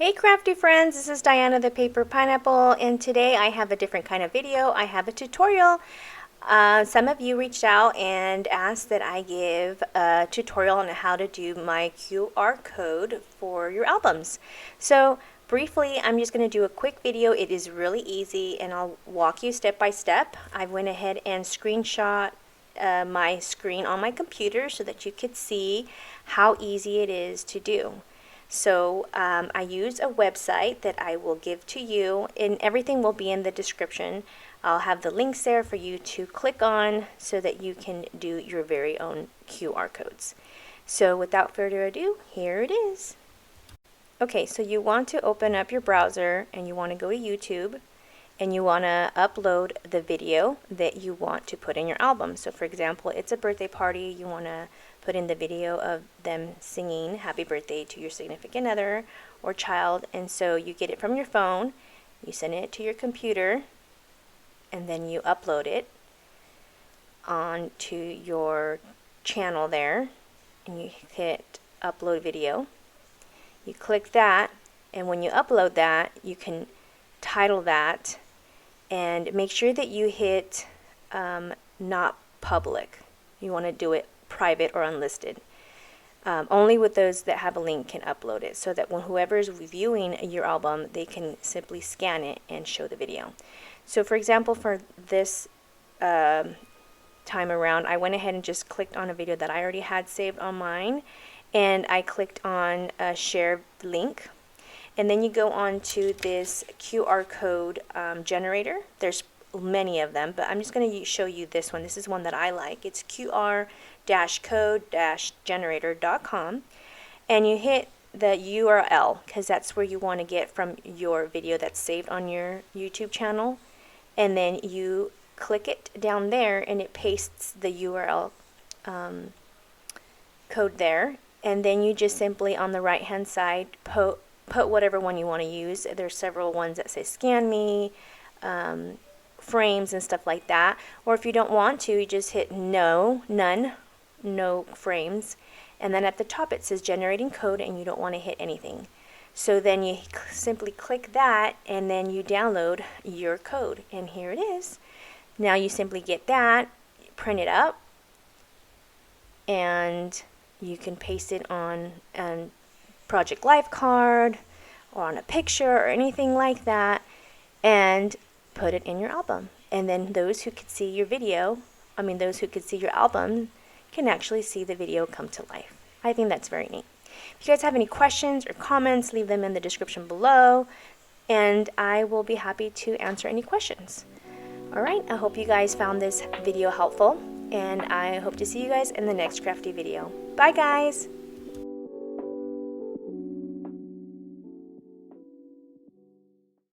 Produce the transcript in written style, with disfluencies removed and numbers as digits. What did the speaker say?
Hey crafty friends, this is Diana the Paper Pineapple, and today I have a different kind of video. I have a tutorial. Some of you reached out and asked that I give a tutorial on how to do my QR code for your albums. So briefly, I'm just going to do a quick video. It is really easy and I'll walk you step by step. I went ahead and screenshot my screen on my computer so that you could see how easy it is to do. So I use a website that I will give to you, and everything will be in the description. I'll have the links there for you to click on so that you can do your very own QR codes. So without further ado, here it is. Okay, so you want to open up your browser and you want to go to YouTube and you want to upload the video that you want to put in your album. So for example, it's a birthday party, you want to put in the video of them singing happy birthday to your significant other or child, and so you get it from your phone, you send it to your computer, and then you upload it onto your channel there, and you hit upload video. You click that, and when you upload that, you can title that and make sure that you hit not public. You want to do it private or unlisted. Only with those that have a link can upload it, so that when whoever is viewing your album, they can simply scan it and show the video. So for example, for this time around, I went ahead and just clicked on a video that I already had saved on mine, and I clicked on a share link, and then you go on to this QR code generator. There's many of them, but I'm just going to show you this one. This is one that I like. It's qr-code-generator.com, and you hit the URL because that's where you want to get from your video that's saved on your YouTube channel, and then you click it down there and it pastes the URL code there, and then you just simply on the right hand side put whatever one you want to use. There's several ones that say scan me, frames and stuff like that, or if you don't want to, you just hit no frames, and then at the top it says generating code, and you don't want to hit anything. So then you simply click that, and then you download your code, and here it is. Now you simply get that, print it up, and you can paste it on a Project Life card or on a picture or anything like that, and put it in your album. And then those who could see your video, those who could see your album can actually see the video come to life. I think that's very neat. If you guys have any questions or comments, leave them in the description below, and I will be happy to answer any questions. Alright, I hope you guys found this video helpful, and I hope to see you guys in the next crafty video. Bye guys!